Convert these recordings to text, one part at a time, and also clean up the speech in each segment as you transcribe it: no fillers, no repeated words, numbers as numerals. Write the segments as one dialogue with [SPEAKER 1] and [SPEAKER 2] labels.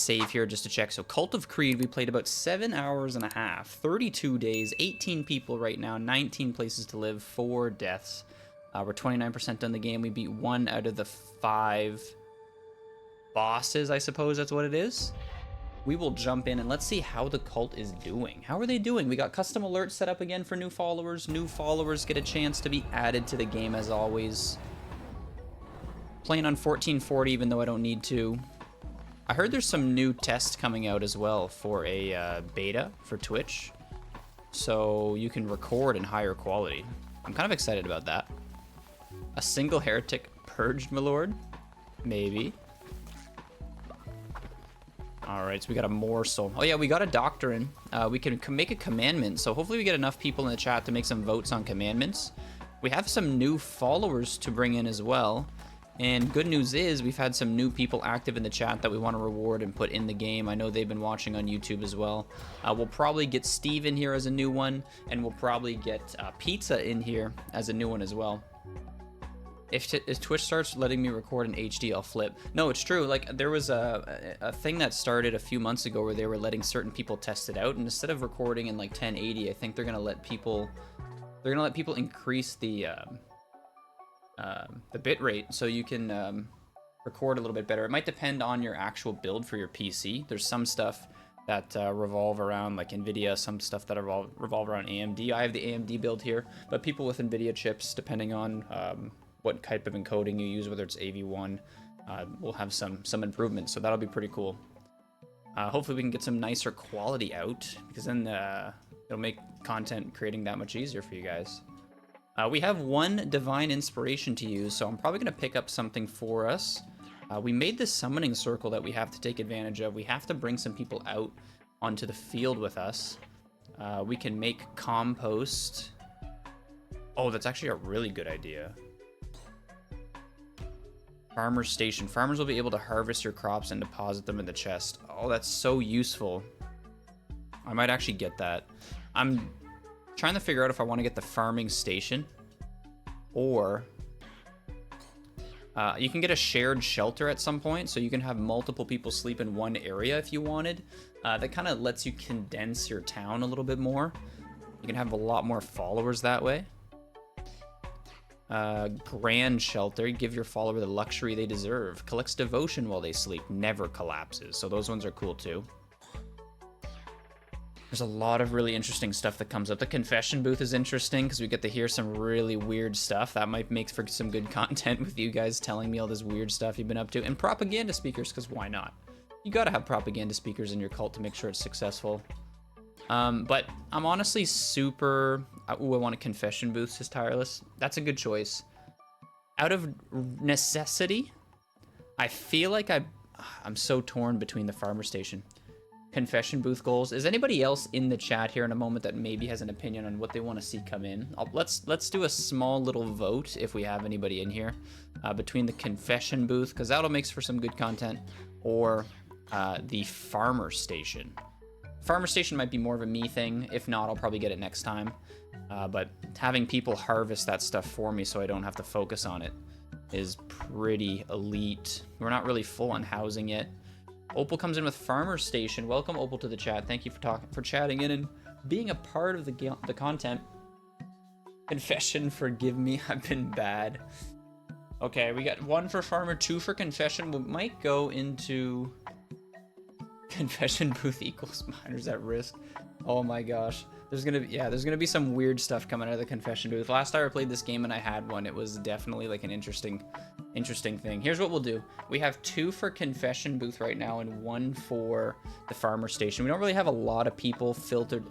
[SPEAKER 1] save here just to check. So Cult of Creed, we played about 7 hours and a half, 32 days, 18 people right now, 19 places to live, 4 deaths. We're 29% done the game. We beat 1 out of the 5 bosses, I suppose that's what it is. We will jump in and let's see how the cult is doing. How are they doing? We got custom alerts set up again for new followers. New followers get a chance to be added to the game as always. Playing on 1440 even though I don't need to. I heard there's some new tests coming out as well for a beta for Twitch. So you can record in higher quality. I'm kind of excited about that. A single heretic purged, my lord? Maybe. Alright, so we got a morsel. Oh yeah, we got a doctrine. We can make a commandment, so hopefully we get enough people in the chat to make some votes on commandments. We have some new followers to bring in as well. And good news is we've had some new people active in the chat that we want to reward and put in the game. I know they've been watching on YouTube as well. We'll probably get Steve in here as a new one, and we'll probably get Pizza in here as a new one as well. If Twitch starts letting me record in HD, I'll flip. No, it's true. Like, there was a thing that started a few months ago where they were letting certain people test it out, and instead of recording in like 1080, I think they're gonna let people increase the bit rate so you can record a little bit better. It might depend on your actual build for your PC. There's some stuff that revolve around like NVIDIA, some stuff that revolve around AMD. I have the AMD build here, but people with NVIDIA chips, depending on what type of encoding you use, whether it's AV1, will have some improvements, so that'll be pretty cool. Hopefully we can get some nicer quality out, because then it'll make content creating that much easier for you guys. We have 1 divine inspiration to use, so I'm probably going to pick up something for us. We made this summoning circle that we have to take advantage of. We have to bring some people out onto the field with us. We can make compost. Oh, that's actually a really good idea. Farmer's Station. Farmers will be able to harvest your crops and deposit them in the chest. Oh, that's so useful. I might actually get that. I'm trying to figure out if I want to get the farming station or you can get a shared shelter at some point, so you can have multiple people sleep in one area if you wanted. That kind of lets you condense your town a little bit more. You can have a lot more followers that way. Grand shelter, give your follower the luxury they deserve. Collects devotion while they sleep, never collapses. So those ones are cool too. There's a lot of really interesting stuff that comes up. The confession booth is interesting because we get to hear some really weird stuff. That might make for some good content with you guys telling me all this weird stuff you've been up to. And propaganda speakers, because why not? You gotta have propaganda speakers in your cult to make sure it's successful. But I'm honestly super... Ooh, I want a confession booth, says Tireless. That's a good choice. Out of necessity, I feel like I'm so torn between the farmer station. Confession booth goals. Is anybody else in the chat here in a moment that maybe has an opinion on what they want to see come in? Let's do a small little vote if we have anybody in here between the confession booth, because that'll make for some good content, or the farmer station. Farmer station might be more of a me thing. If not, I'll probably get it next time. But having people harvest that stuff for me so I don't have to focus on it is pretty elite. We're not really full on housing yet. Opal comes in with farmer station. Welcome, Opal, to the chat. Thank you for chatting in and being a part of the content. Confession, forgive me, I've been bad. Okay, we got 1 for farmer, 2 for confession. We might go into... Confession booth equals miners at risk. Oh my gosh. There's gonna be some weird stuff coming out of the confession booth. Last time I played this game and I had one, it was definitely like an interesting thing. Here's what we'll do. We have 2 for confession booth right now and 1 for the farmer station. We don't really have a lot of people filtered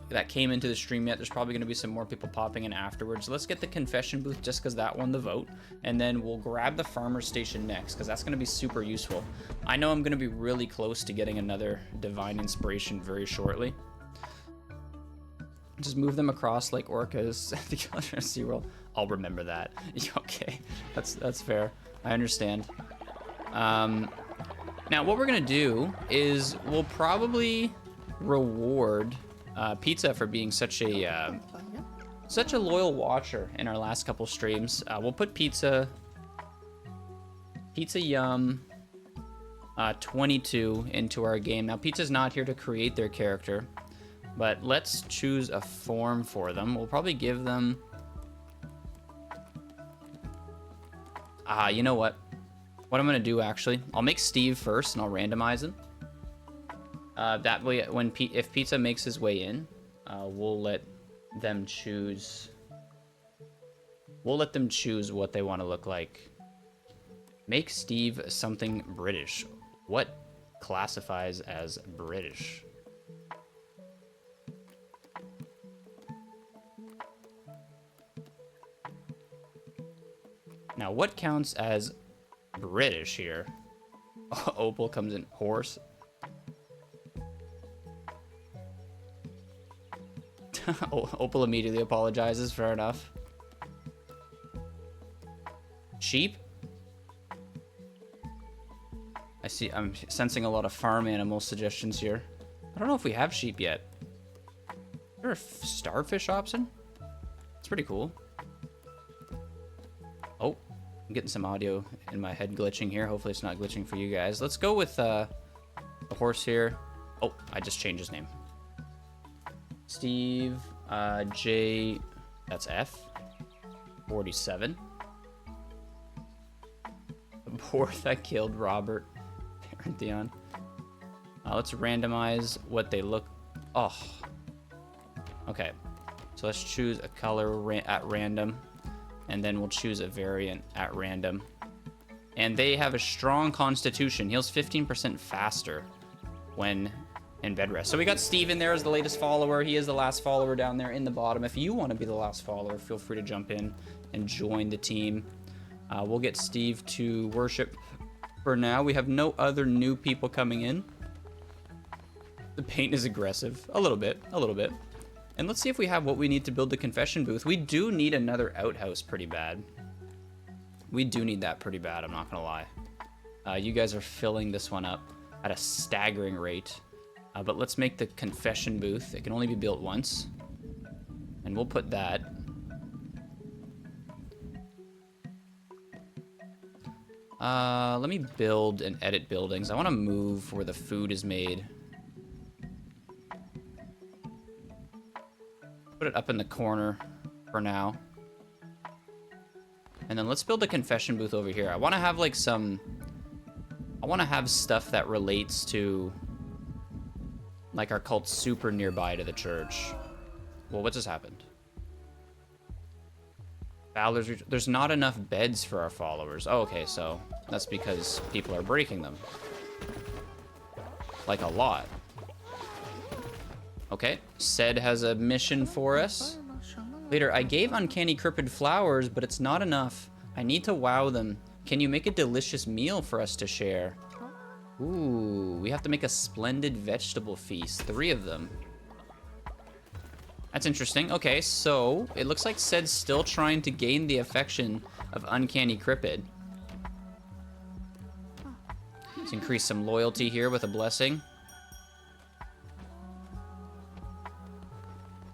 [SPEAKER 1] that came into the stream yet. There's probably going to be some more people popping in afterwards. Let's get the confession booth just because that won the vote, and then we'll grab the farmer station next because that's going to be super useful. I know I'm going to be really close to getting another divine inspiration very shortly. Just move them across like orcas at the other SeaWorld. I'll remember that. Okay, that's fair. I understand. Now what we're gonna do is we'll probably reward Pizza for being such a loyal watcher in our last couple streams. We'll put Pizza Yum 22 into our game. Now, Pizza's not here to create their character, but let's choose a form for them. We'll probably give them... you know what? What I'm going to do, actually, I'll make Steve first, and I'll randomize him. That way, if Pizza makes his way in, we'll let them choose... We'll let them choose what they want to look like. Make Steve something British. What classifies as British? Now, what counts as British here? Opal comes in. Horse. Opal immediately apologizes. Fair enough. Sheep? I see. I'm sensing a lot of farm animal suggestions here. I don't know if we have sheep yet. Is there a starfish option? It's pretty cool. Oh, I'm getting some audio in my head glitching here. Hopefully it's not glitching for you guys. Let's go with a horse here. Oh, I just changed his name. Steve J. That's F. 47. The boar that killed Robert. Theon. Let's randomize what they look. Oh. Okay. So let's choose a color at random, and then we'll choose a variant at random. And they have a strong constitution. Heals 15% faster when in bed rest. So we got Steve in there as the latest follower. He is the last follower down there in the bottom. If you want to be the last follower, feel free to jump in and join the team. We'll get Steve to worship. For now, we have no other new people coming in. The paint is aggressive. A little bit. A little bit. And let's see if we have what we need to build the confession booth. We do need another outhouse pretty bad. We do need that pretty bad, I'm not going to lie. You guys are filling this one up at a staggering rate. But let's make the confession booth. It can only be built once. And we'll put that... let me build and edit buildings. I want to move where the food is made. Put it up in the corner for now. And then let's build a confession booth over here. I want to have like some... I want to have stuff that relates to like our cult super nearby to the church. Well, what just happened? There's not enough beds for our followers. Oh, okay, so that's because people are breaking them. Like a lot. Okay, Sed has a mission for us. Later, I gave Uncanny Cryptid flowers, but it's not enough. I need to wow them. Can you make a delicious meal for us to share? Ooh, we have to make a splendid vegetable feast. 3 of them. That's interesting. Okay, so it looks like Sed's still trying to gain the affection of Uncanny Cryptid. Let's increase some loyalty here with a blessing.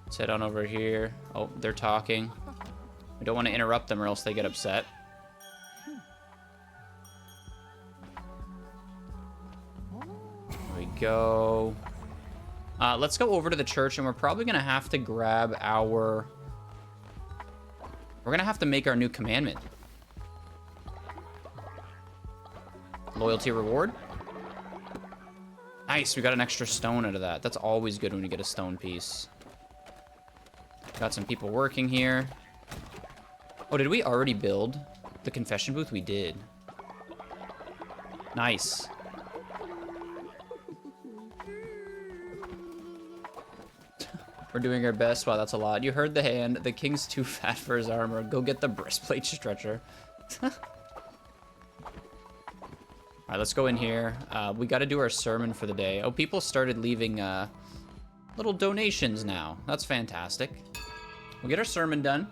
[SPEAKER 1] Let's head on over here. Oh, they're talking. We don't want to interrupt them or else they get upset. There we go. Let's go over to the church, and we're probably going to have to grab our... We're going to have to make our new commandment. Loyalty reward. Nice, we got an extra stone out of that. That's always good when you get a stone piece. Got some people working here. Oh, did we already build the confession booth? We did. Nice. We're doing our best. Wow, that's a lot. You heard the hand. The king's too fat for his armor. Go get the breastplate stretcher. All right, let's go in here. We got to do our sermon for the day. Oh, people started leaving little donations now. That's fantastic. We'll get our sermon done.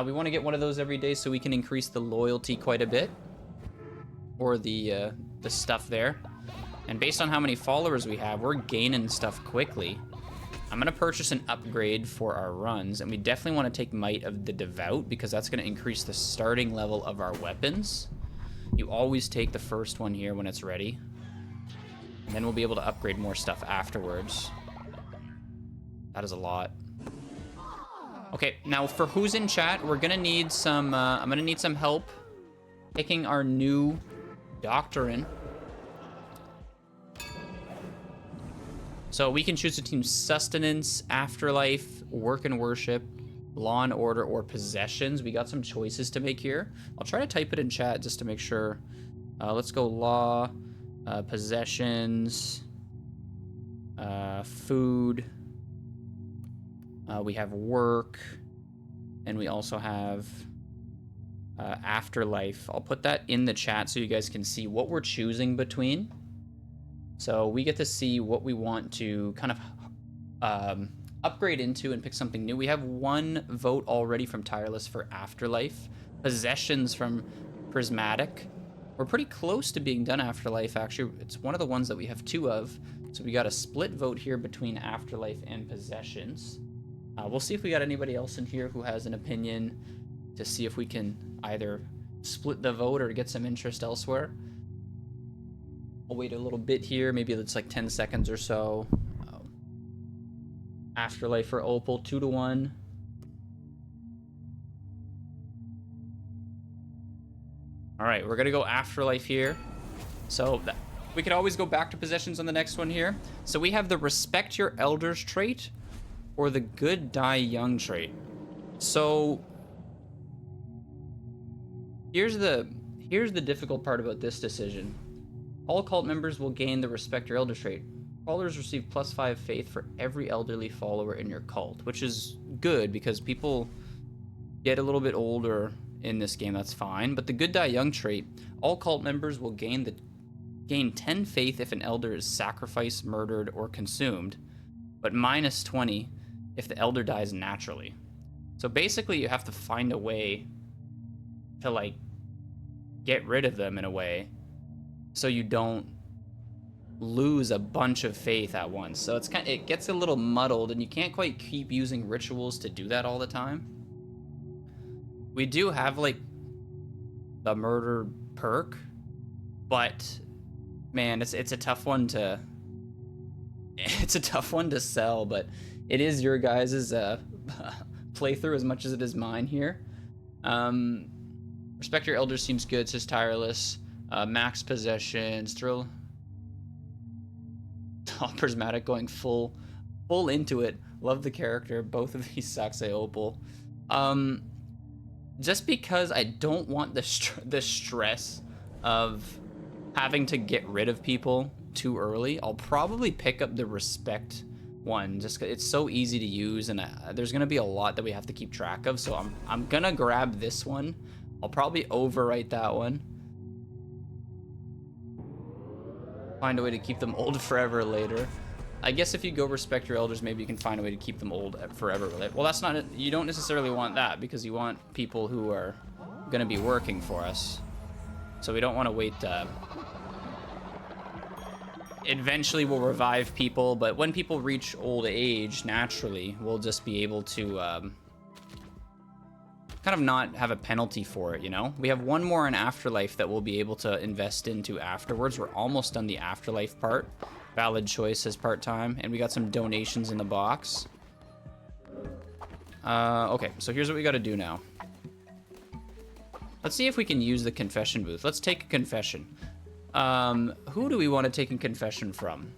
[SPEAKER 1] We want to get one of those every day so we can increase the loyalty quite a bit. Or the stuff there. And based on how many followers we have, we're gaining stuff quickly. I'm going to purchase an upgrade for our runs, and we definitely want to take Might of the Devout because that's going to increase the starting level of our weapons. You always take the first one here when it's ready. And then we'll be able to upgrade more stuff afterwards. That is a lot. Okay, now for who's in chat, we're gonna need some, I'm gonna need some help picking our new doctrine. So we can choose between sustenance, afterlife, work and worship, law and order, or possessions. We got some choices to make here. I'll try to type it in chat just to make sure. Let's go law, possessions, food. We have work, and we also have afterlife. I'll put that in the chat so you guys can see what we're choosing between. So we get to see what we want to kind of upgrade into and pick something new. We have one vote already from Tireless for Afterlife. Possessions from Prismatic. We're pretty close to being done Afterlife, actually. It's one of the ones that we have two of. So we got a split vote here between Afterlife and Possessions. We'll see if we got anybody else in here who has an opinion to see if we can either split the vote or get some interest elsewhere. I'll wait a little bit here. Maybe it's like 10 seconds or so. Afterlife for Opal, 2-1. All right, we're gonna go Afterlife here. So we could always go back to Possessions on the next one here. So we have the Respect Your Elders trait or the Good Die Young trait. So here's the difficult part about this decision. All cult members will gain the Respect Your Elders trait. Followers receive +5 faith for every elderly follower in your cult, which is good because people get a little bit older in this game. That's fine. But the Good Die Young trait, all cult members will gain 10 faith if an elder is sacrificed, murdered, or consumed, but -20 if the elder dies naturally. So basically, you have to find a way to like get rid of them in a way, so you don't lose a bunch of faith at once. So it gets a little muddled, and you can't quite keep using rituals to do that all the time. We do have like the murder perk, but man, it's a tough one to sell. But it is your guys' playthrough as much as it is mine here. Respect Your Elders seems good, says Tireless. Max Possessions, Thrill. Prismatic going full into it. Love the character. Both of these suck, say Opal. Just because I don't want the stress of having to get rid of people too early, I'll probably pick up the Respect one, just 'cause it's so easy to use, and there's gonna be a lot that we have to keep track of. So I'm gonna grab this one. I'll probably overwrite that one. Find a way to keep them old forever later. I guess if you go Respect Your Elders, maybe you can find a way to keep them old forever. Well, that's not it. You don't necessarily want that, because you want people who are going to be working for us. So we don't want to wait. Eventually we'll revive people, but when people reach old age, naturally, we'll just be able to kind of not have a penalty for it, you know? We have one more in Afterlife that we'll be able to invest into afterwards. We're almost done the Afterlife part. Valid choice as part-time, and we got some donations in the box. Okay, so here's what we got to do now. Let's see if we can use the confession booth. Let's take a confession. Who do we want to take a confession from?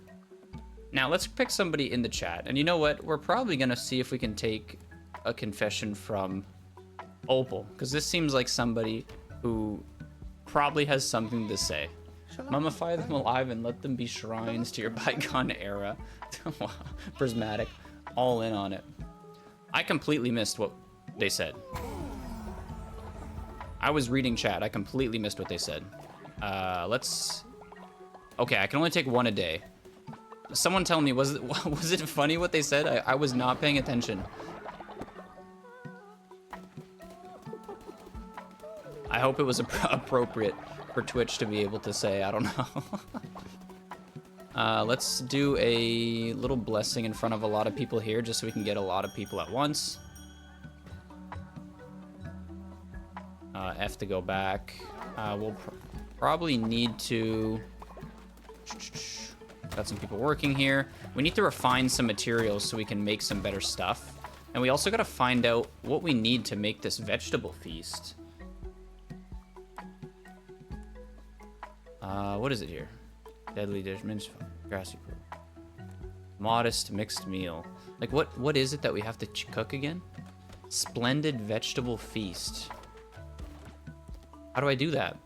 [SPEAKER 1] Now, let's pick somebody in the chat. And you know what? We're probably going to see if we can take a confession from Opal, because this seems like somebody who probably has something to say. Mummify them alive and let them be shrines to your bygone era. Prismatic, all in on it. I completely missed what they said. I was reading chat. I completely missed what they said. Let's... Okay, I can only take one a day. Someone tell me, was it funny what they said? I was not paying attention. I hope it was appropriate for Twitch to be able to say. I don't know. Let's do a little blessing in front of a lot of people here, just so we can get a lot of people at once. F to go back. We'll probably need to Got some people working here. We need to refine some materials so we can make some better stuff. And we also got to find out what we need to make this vegetable feast. What is it here? Deadly dish, minced grassy pork. Modest mixed meal. Like, what is it that we have to cook again? Splendid vegetable feast. How do I do that?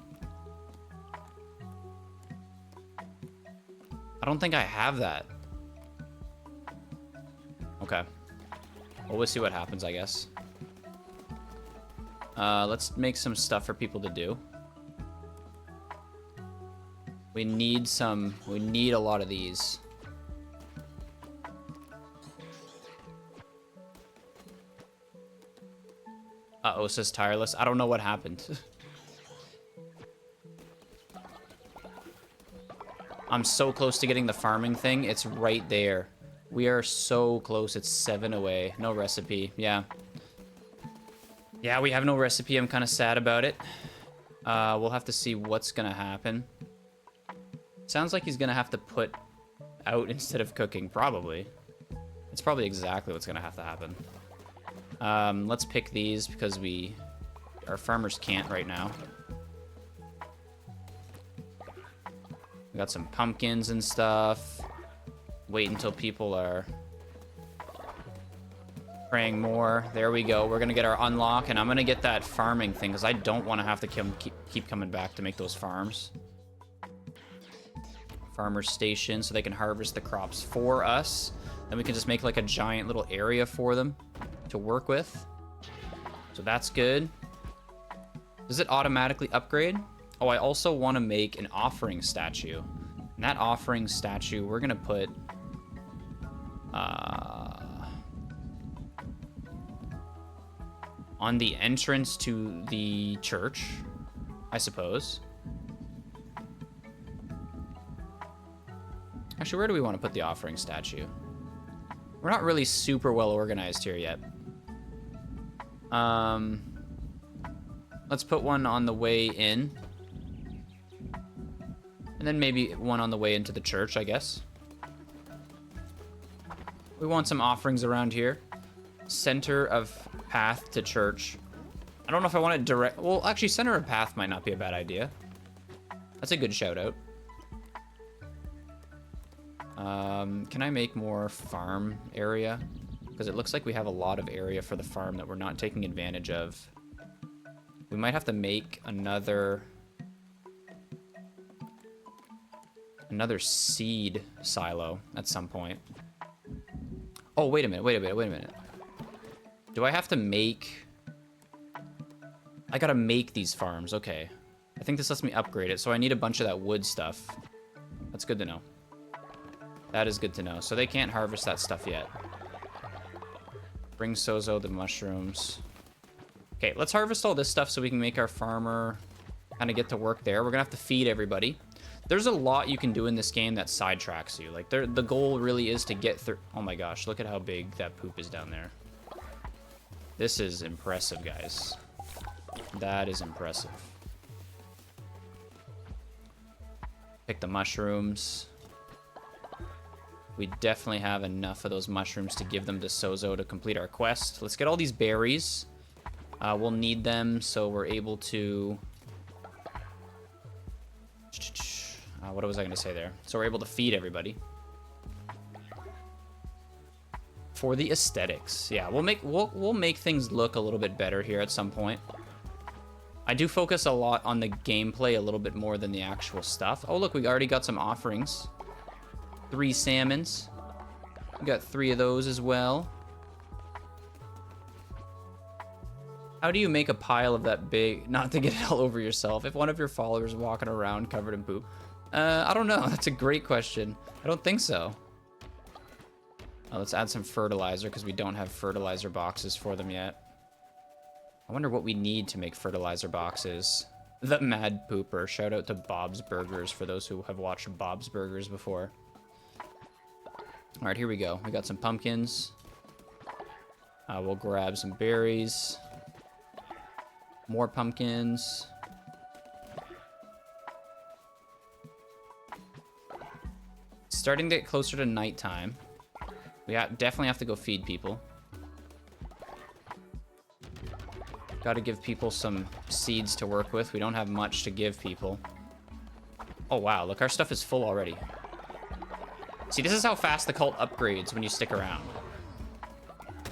[SPEAKER 1] I don't think I have that. Okay. Well, we'll see what happens, I guess. Let's make some stuff for people to do. We need a lot of these. Uh-oh, says Tireless. I don't know what happened. I'm so close to getting the farming thing. It's right there. We are so close. It's 7 away. No recipe. Yeah. Yeah, we have no recipe. I'm kind of sad about it. We'll have to see what's going to happen. Sounds like he's going to have to put out instead of cooking. Probably. It's probably exactly what's going to have to happen. Let's pick these because our farmers can't right now. We got some pumpkins and stuff. Wait until people are praying more. There we go. We're gonna get our unlock, and I'm gonna get that farming thing because I don't want to have to keep coming back to make those farms. Farmers station so they can harvest the crops for us. Then we can just make like a giant little area for them to work with. So that's good. Does it automatically upgrade? Oh, I also want to make an offering statue. And that offering statue, we're going to put... on the entrance to the church, I suppose. Actually, where do we want to put the offering statue? We're not really super well organized here yet. Let's put one on the way in. And then maybe one on the way into the church, I guess. We want some offerings around here. Center of path to church. I don't know if I want it direct... Well, actually, center of path might not be a bad idea. That's a good shout out. Can I make more farm area? Because it looks like we have a lot of area for the farm that we're not taking advantage of. We might have to make another seed silo at some point. Oh, wait a minute. Do I have to make... I gotta make these farms, okay. I think this lets me upgrade it, so I need a bunch of that wood stuff. That's good to know. That is good to know. So they can't harvest that stuff yet. Bring Sozo the mushrooms. Okay, let's harvest all this stuff so we can make our farmer kind of get to work there. We're gonna have to feed everybody. There's a lot you can do in this game that sidetracks you. Like, the goal really is to get through... Oh my gosh, look at how big that poop is down there. This is impressive, guys. That is impressive. Pick the mushrooms. We definitely have enough of those mushrooms to give them to Sozo to complete our quest. Let's get all these berries. We'll need them so we're able to... what was I going to say there? So we're able to feed everybody. For the aesthetics. Yeah, we'll make things look a little bit better here at some point. I do focus a lot on the gameplay a little bit more than the actual stuff. Oh, look, we already got some offerings. 3 salmons. We got 3 of those as well. How do you make a pile of that big, not to get it all over yourself, if one of your followers is walking around covered in poop? I don't know. That's a great question. I don't think so. Let's add some fertilizer because we don't have fertilizer boxes for them yet. I wonder what we need to make fertilizer boxes. The Mad Pooper. Shout out to Bob's Burgers for those who have watched Bob's Burgers before. All right, here we go. We got some pumpkins. We'll grab some berries. More pumpkins. starting to get closer to nighttime. We definitely have to go feed people. Got to give people some seeds to work with. We don't have much to give people. Oh, wow. Look, our stuff is full already. See, this is how fast the cult upgrades when you stick around.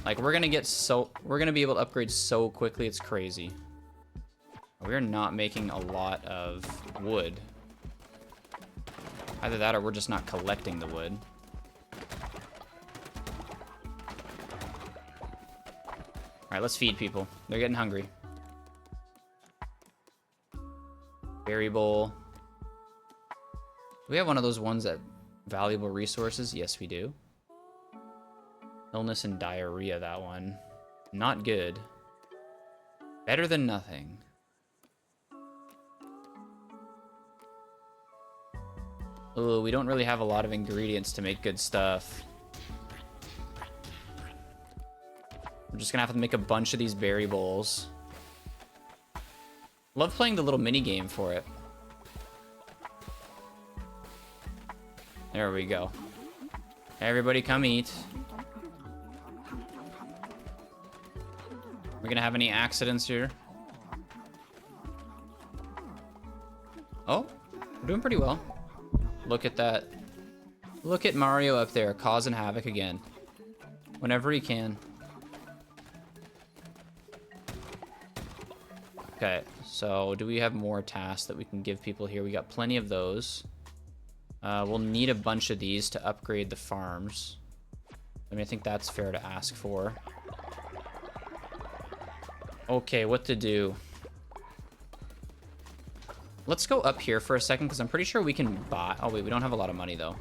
[SPEAKER 1] Like, we're going to be able to upgrade so quickly, it's crazy. We're not making a lot of wood. Either that or we're just not collecting the wood. Alright, let's feed people. They're getting hungry. Berry bowl. Do we have one of those ones that valuable resources? Yes, we do. Illness and diarrhea, that one. Not good. Better than nothing. Ooh, we don't really have a lot of ingredients to make good stuff. We're just gonna have to make a bunch of these berry bowls. Love playing the little mini game for it. There we go. Everybody come eat. We're gonna have any accidents here? Oh, we're doing pretty well. Look at that. Look at Mario up there causing havoc again. Whenever he can. Okay, so do we have more tasks that we can give people here? We got plenty of those. We'll need a bunch of these to upgrade the farms. I mean, I think that's fair to ask for. Okay, what to do? Let's go up here for a second, because I'm pretty sure we can buy... Oh, wait, we don't have a lot of money, though.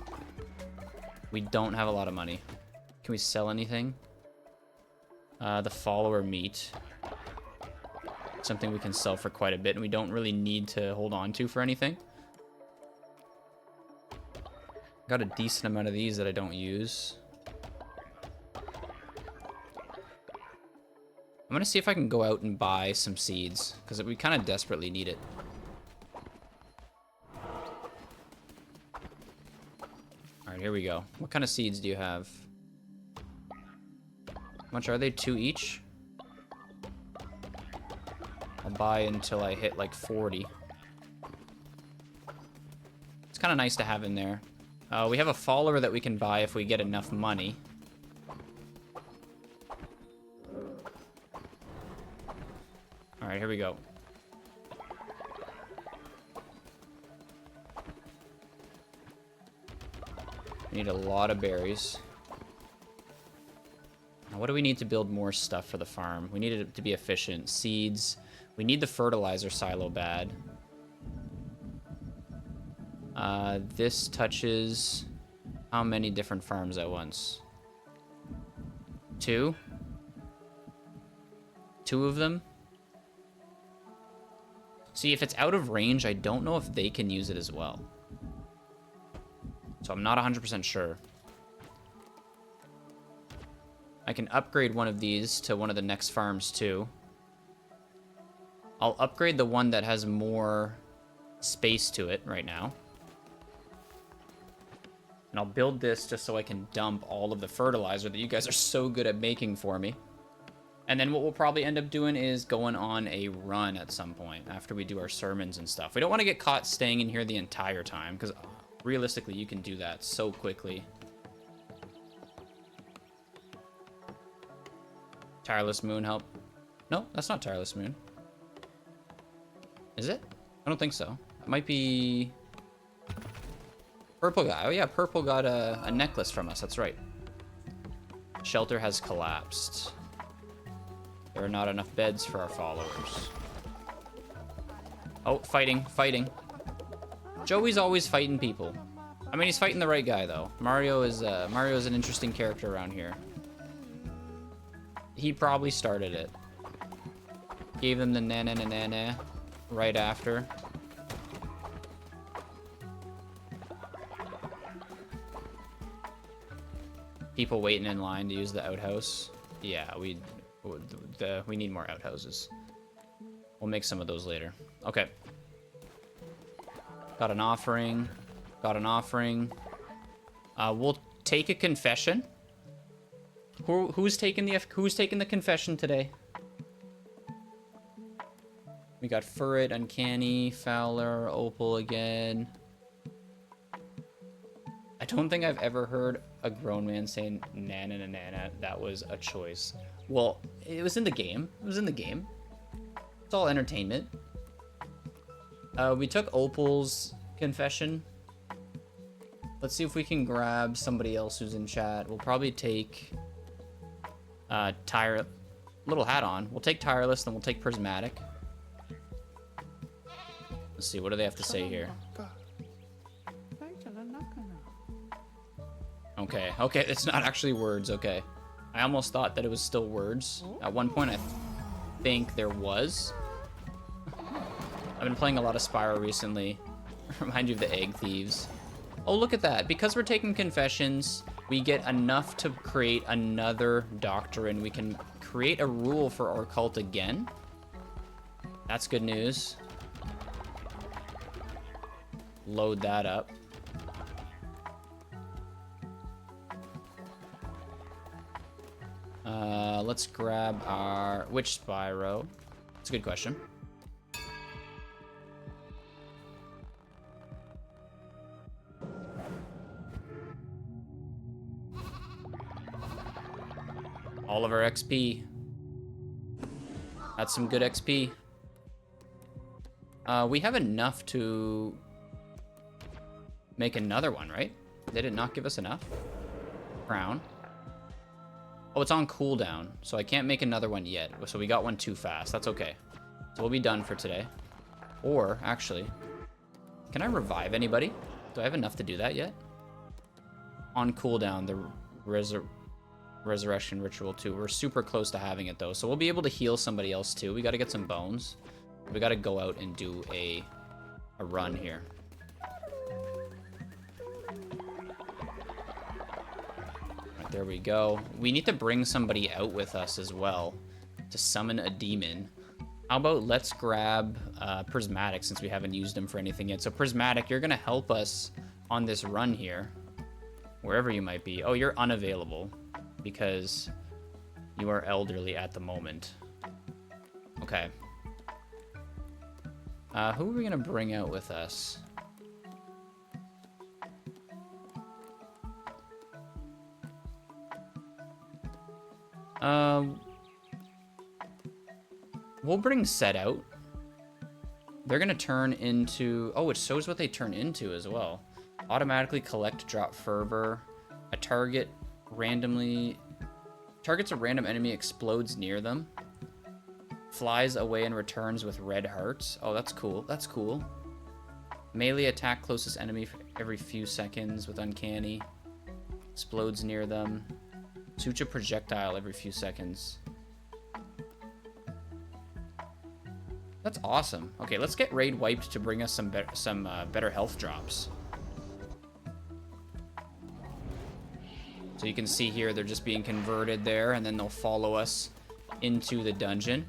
[SPEAKER 1] We don't have a lot of money. Can we sell anything? The follower meat. Something we can sell for quite a bit, and we don't really need to hold on to for anything. Got a decent amount of these that I don't use. I'm gonna see if I can go out and buy some seeds, because we kind of desperately need it. Alright, here we go. What kind of seeds do you have? How much are they? 2 each? I'll buy until I hit like 40. It's kind of nice to have in there. We have a follower that we can buy if we get enough money. Alright, here we go. We need a lot of berries. Now, what do we need to build more stuff for the farm? We need it to be efficient. Seeds. We need the fertilizer silo bad. This touches how many different farms at once? 2? 2 of them? See, if it's out of range, I don't know if they can use it as well. So I'm not 100% sure. I can upgrade one of these to one of the next farms too. I'll upgrade the one that has more space to it right now. And I'll build this just so I can dump all of the fertilizer that you guys are so good at making for me. And then what we'll probably end up doing is going on a run at some point after we do our sermons and stuff. We don't want to get caught staying in here the entire time, because realistically you can do that so quickly. Tireless Moon help. No, that's not Tireless Moon. Is it? I don't think so. It might be... Purple guy. Oh yeah, Purple got a necklace from us. That's right. Shelter has collapsed. There are not enough beds for our followers. Oh, fighting, fighting. Joey's always fighting people. I mean, he's fighting the right guy, though. Mario is an interesting character around here. He probably started it. Gave them the na-na-na-na-na right after. People waiting in line to use the outhouse. Yeah, we need more outhouses. We'll make some of those later. Okay. Got an offering. Got an offering. We'll take a confession. Who's taking the confession today? We got Furret, Uncanny, Fowler, Opal again. I don't think I've ever heard a grown man saying nana na nana. That was a choice. Well, it was in the game. It was in the game. It's all entertainment. We took Opal's confession. Let's see if we can grab somebody else who's in chat. We'll probably take Little Hat On. We'll take Tireless, then we'll take Prismatic. Let's see, what do they have to say here? Okay, okay, it's not actually words, okay. I almost thought that it was still words. At one point, I think there was. I've been playing a lot of Spyro recently. Remind you of the Egg Thieves. Oh, look at that. Because we're taking confessions, we get enough to create another doctrine. We can create a rule for our cult again. That's good news. Load that up. Let's grab our... Which Spyro? That's a good question. All of our XP. That's some good XP. We have enough to make another one, right? Did it not give us enough? Crown. Oh, it's on cooldown, so I can't make another one yet. So we got one too fast. That's okay. So we'll be done for today. Or, actually, can I revive anybody? Do I have enough to do that yet? On cooldown, the Resurrection Ritual 2. We're super close to having it, though. So we'll be able to heal somebody else, too. We got to get some bones. We got to go out and do a run here. Right, there we go. We need to bring somebody out with us as well to summon a demon. How about let's grab Prismatic, since we haven't used him for anything yet. So Prismatic, you're going to help us on this run here. Wherever you might be. Oh, you're unavailable because you are elderly at the moment. Okay. Who are we going to bring out with us? We'll bring Set out. They're going to turn into... Oh, it shows what they turn into as well. Automatically collect, drop fervor. A target randomly... Targets a random enemy, explodes near them. Flies away and returns with red hearts. Oh, that's cool. That's cool. Melee attack closest enemy for every few seconds with Uncanny. Explodes near them. Shoots a projectile every few seconds. That's awesome. Okay, let's get raid wiped to bring us some better health drops. So you can see here they're just being converted there, and then they'll follow us into the dungeon.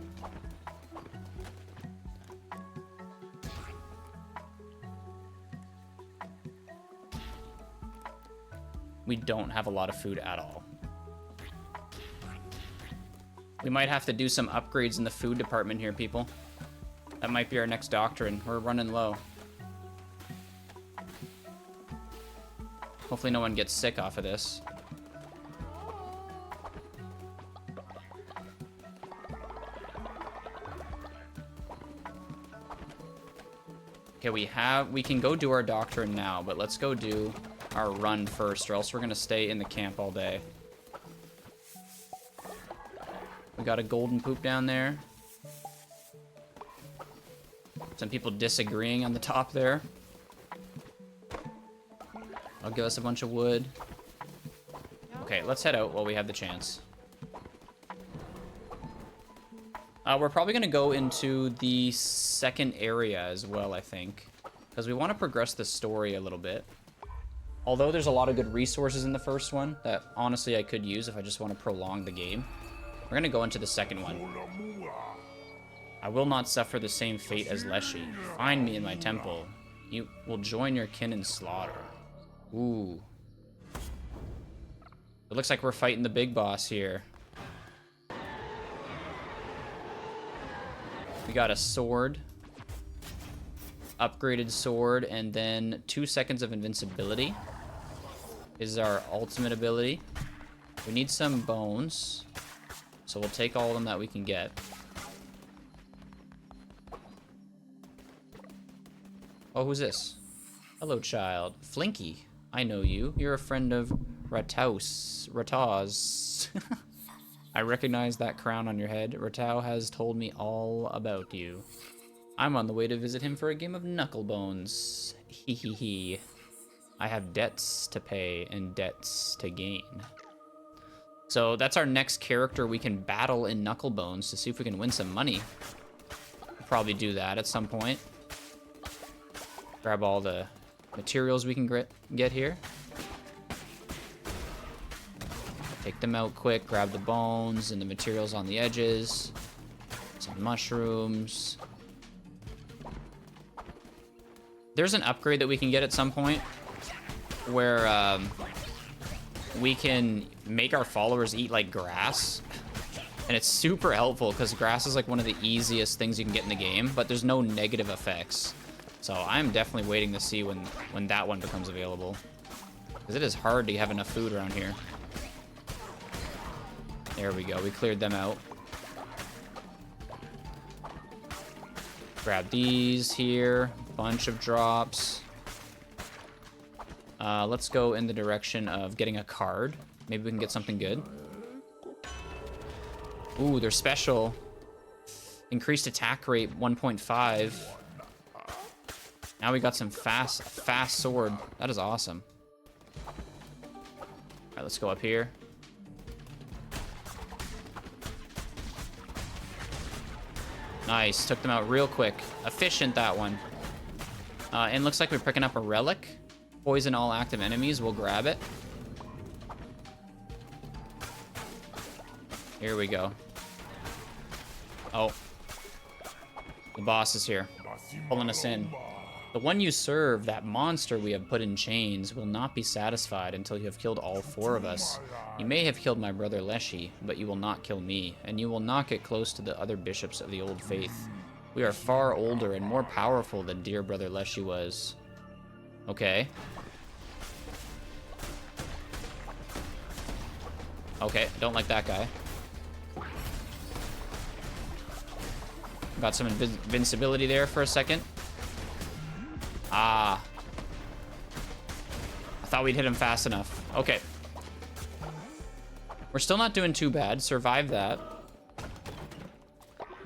[SPEAKER 1] We don't have a lot of food at all. We might have to do some upgrades in the food department here, people. That might be our next doctrine. We're running low. Hopefully no one gets sick off of this. Okay, we can go do our doctrine now, but let's go do our run first, or else we're gonna stay in the camp all day. We got a golden poop down there. Some people disagreeing on the top there. I'll give us a bunch of wood. Okay, let's head out while we have the chance. We're probably going to go into the second area as well, I think. Because we want to progress the story a little bit. Although there's a lot of good resources in the first one that, honestly, I could use if I just want to prolong the game. We're going to go into the second one. I will not suffer the same fate as Leshy. Find me in my temple. You will join your kin in slaughter. Ooh. It looks like we're fighting the big boss here. We got a sword. Upgraded sword, and then 2 seconds of invincibility is our ultimate ability. We need some bones, so we'll take all of them that we can get. Oh, who's this? Hello, child. Flinky. I know you. You're a friend of Rataz. I recognize that crown on your head. Ratau has told me all about you. I'm on the way to visit him for a game of knucklebones. Hee hee hee. I have debts to pay and debts to gain. So that's our next character we can battle in Knucklebones to see if we can win some money. We'll probably do that at some point. Grab all the materials we can get here. Take them out quick, grab the bones and the materials on the edges. Some mushrooms. There's an upgrade that we can get at some point where we can make our followers eat like grass. And it's super helpful because grass is like one of the easiest things you can get in the game, but there's no negative effects. So I'm definitely waiting to see when that one becomes available. Because it is hard to have enough food around here. There we go, we cleared them out. Grab these here, bunch of drops. Let's go in the direction of getting a card. Maybe we can get something good. Ooh, they're special. Increased attack rate 1.5. Now we got some fast sword. That is awesome. All right, let's go up here. Nice, took them out real quick. Efficient, that one. And looks like we're picking up a relic. Poison all active enemies, we'll grab it. Here we go. Oh. The boss is here, pulling us in. The one you serve, that monster we have put in chains, will not be satisfied until you have killed all 4 of us. You may have killed my brother Leshy, but you will not kill me, and you will not get close to the other bishops of the old faith. We are far older and more powerful than dear brother Leshy was. Okay. Okay, don't like that guy. Got some invincibility there for a second. Ah. I thought we'd hit him fast enough. Okay. We're still not doing too bad. Survived that.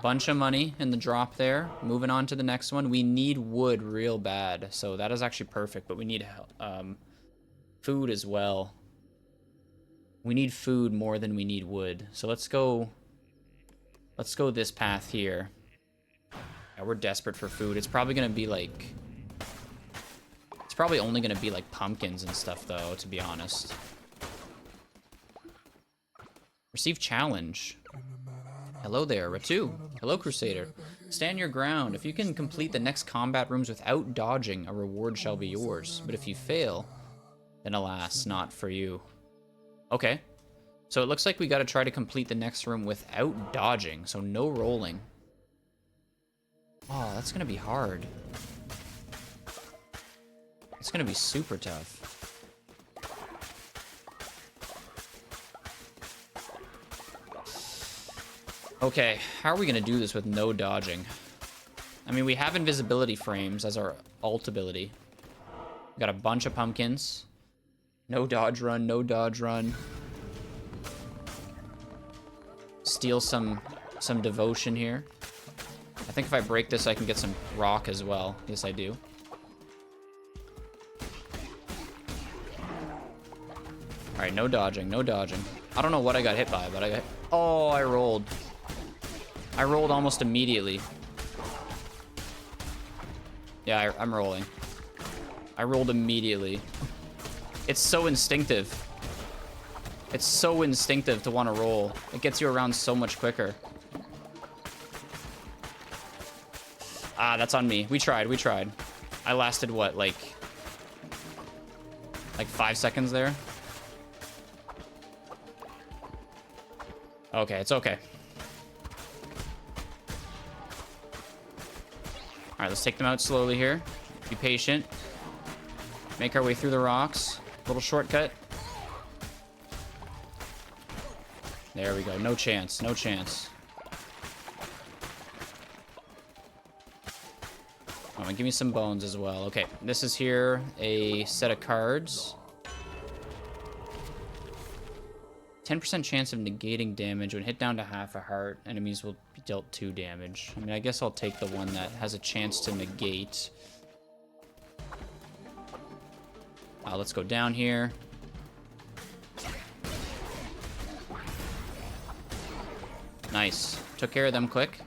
[SPEAKER 1] Bunch of money in the drop there. Moving on to the next one. We need wood real bad. So that is actually perfect, but we need food as well. We need food more than we need wood. So let's go this path here. Yeah, we're desperate for food. It's probably gonna be like... It's probably only gonna be like pumpkins and stuff though, to be honest. Receive challenge. Hello there, Ratu. Hello, Crusader. Stand your ground. If you can complete the next combat rooms without dodging, a reward shall be yours. But if you fail, then alas, not for you. Okay. So it looks like we gotta try to complete the next room without dodging, so no rolling. Oh, that's gonna be hard. It's gonna be super tough. Okay, how are we gonna do this with no dodging? I mean, we have invisibility frames as our ult ability. We got a bunch of pumpkins. No dodge run, no dodge run. Steal some devotion here. I think if I break this, I can get some rock as well. Yes, I do. All right, no dodging, no dodging. I don't know what I got hit by, but I got... Oh, I rolled. I rolled almost immediately. Yeah, I'm rolling. I rolled immediately. It's so instinctive. It's so instinctive to want to roll. It gets you around so much quicker. Ah, that's on me. We tried. I lasted, what, like 5 seconds there? Okay, it's okay. All right, let's take them out slowly here. Be patient. Make our way through the rocks. Little shortcut. There we go. No chance. No chance. Oh, and give me some bones as well. Okay, this is here a set of cards. 10% chance of negating damage. When hit down to half a heart, enemies will be dealt 2 damage. I mean, I guess I'll take the one that has a chance to negate. Let's go down here. Nice. Took care of them quick.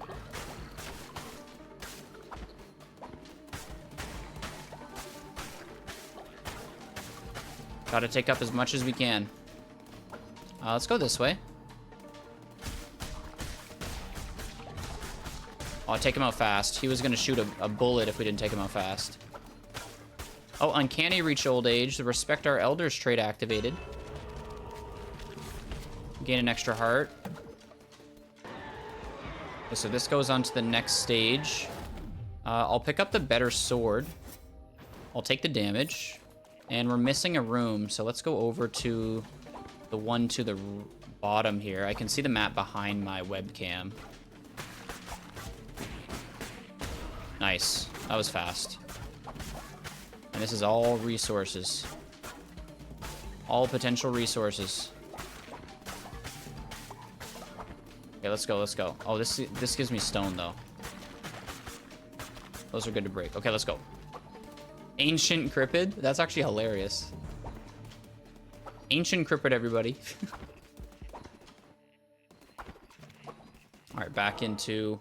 [SPEAKER 1] Gotta take up as much as we can. Let's go this way. Oh, I'll take him out fast. He was gonna shoot a bullet if we didn't take him out fast. Oh, Uncanny Reach Old Age. The Respect Our Elders trait activated. Gain an extra heart. Okay, so this goes on to the next stage. I'll pick up the better sword. I'll take the damage. And we're missing a room, so let's go over to the one to the bottom here. I can see the map behind my webcam. Nice. That was fast. And this is all resources. All potential resources. Okay, let's go, let's go. Oh, this gives me stone, though. Those are good to break. Okay, let's go. Ancient Cryptid? That's actually hilarious. Ancient Cryptid, everybody. Alright, back into...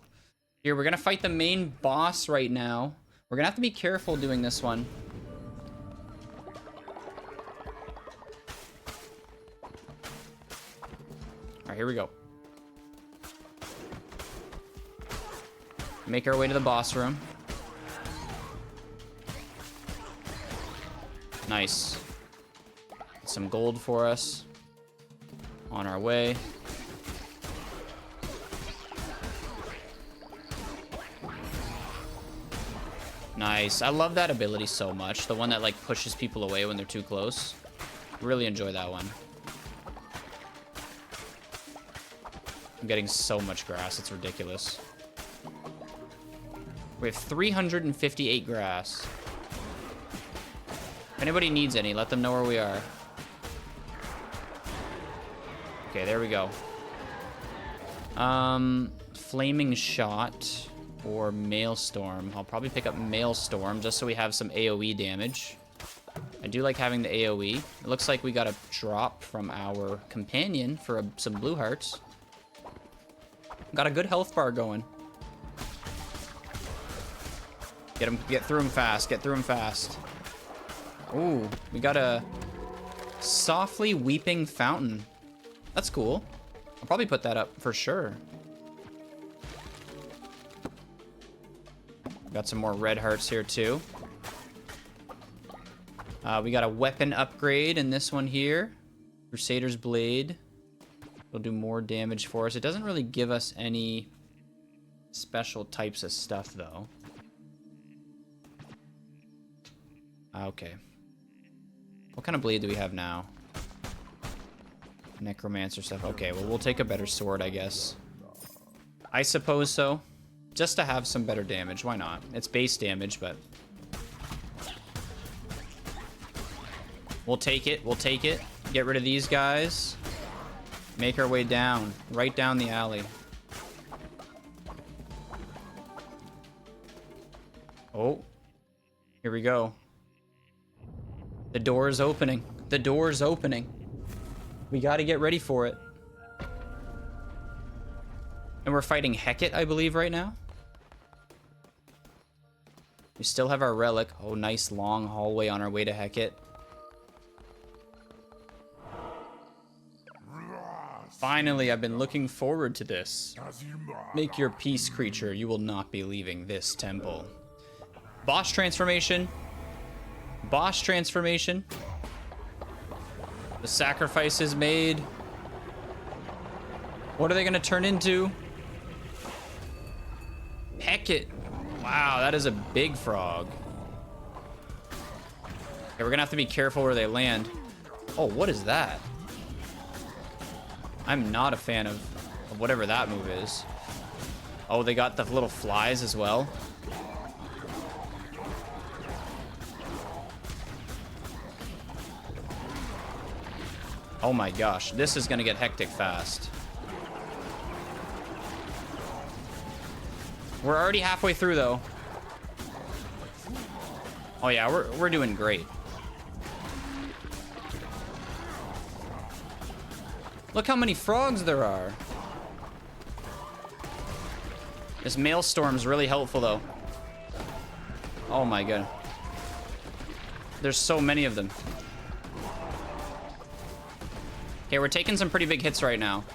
[SPEAKER 1] Here, we're gonna fight the main boss right now. We're gonna have to be careful doing this one. Alright, here we go. Make our way to the boss room. Nice. Some gold for us. On our way. Nice. I love that ability so much. The one that, like, pushes people away when they're too close. Really enjoy that one. I'm getting so much grass. It's ridiculous. We have 358 grass. If anybody needs any, let them know where we are. Okay, there we go. Flaming Shot or Maelstrom. I'll probably pick up Maelstrom just so we have some AoE damage. I do like having the AoE. It looks like we got a drop from our companion for some blue hearts. Got a good health bar going. Get through him fast. Get through him fast. Ooh, we got a softly weeping fountain. That's cool. I'll probably put that up for sure. Got some more red hearts here too. We got a weapon upgrade in this one here. Crusader's Blade. It'll do more damage for us. It doesn't really give us any special types of stuff though. Okay. What kind of blade do we have now? Necromancer stuff. Okay, well, we'll take a better sword, I guess. I suppose so. Just to have some better damage. Why not? It's base damage, but... We'll take it. We'll take it. Get rid of these guys. Make our way down. Right down the alley. Oh. Here we go. The door is opening. The door is opening. We gotta get ready for it. And we're fighting HEKET, I believe, right now. We still have our relic. Oh, nice long hallway on our way to HEKET. Finally, I've been looking forward to this. Make your peace, creature. You will not be leaving this temple. Boss transformation. Boss transformation. The sacrifice is made. What are they gonna turn into? HEKET. Wow, that is a big frog. Okay, we're gonna have to be careful where they land. Oh, what is that? I'm not a fan of whatever that move is. Oh, they got the little flies as well. Oh my gosh, this is gonna get hectic fast. We're already halfway through though. Oh yeah, we're doing great. Look how many frogs there are. This maelstorm's really helpful though. Oh my god. There's so many of them. Okay, we're taking some pretty big hits right now.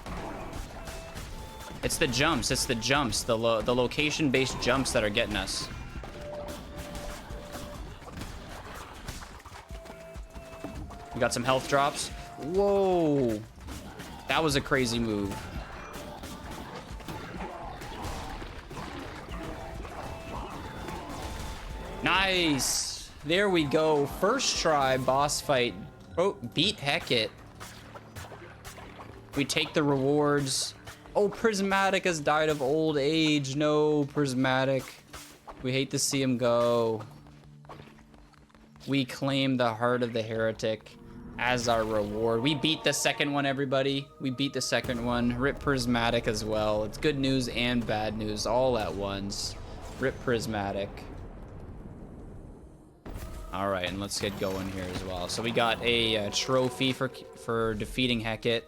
[SPEAKER 1] It's the jumps, the location-based jumps that are getting us. We got some health drops. Whoa. That was a crazy move. Nice. There we go. First try boss fight. Oh, beat HEKET. We take the rewards. Oh, Prismatic has died of old age. No, Prismatic. We hate to see him go. We claim the heart of the heretic as our reward. We beat the second one, everybody. We beat the second one. Rip Prismatic as well. It's good news and bad news all at once. Rip Prismatic. All right, and let's get going here as well. So we got a trophy for defeating HEKET.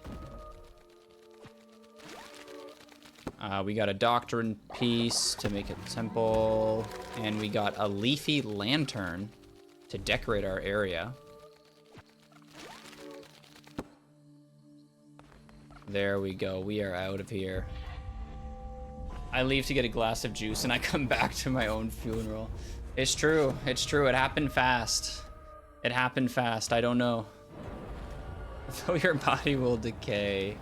[SPEAKER 1] We got a doctrine piece to make a temple, and we got a leafy lantern to decorate our area. There we go. We are out of here. I leave to get a glass of juice, and I come back to my own funeral. It's true. It's true. It happened fast. It happened fast. I don't know. Though your body will decay.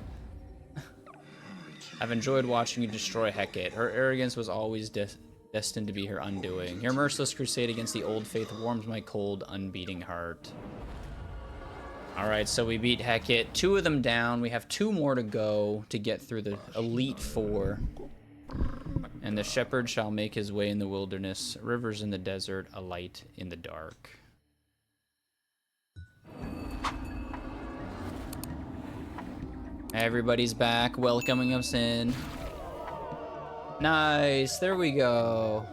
[SPEAKER 1] I've enjoyed watching you destroy HEKET. Her arrogance was always destined to be her undoing. Your merciless crusade against the old faith warms my cold, unbeating heart. Alright, so we beat HEKET. 2 of them down. We have 2 more to go to get through the Elite 4. And the shepherd shall make his way in the wilderness, rivers in the desert, a light in the dark. Everybody's back, welcoming us in. Nice, there we go.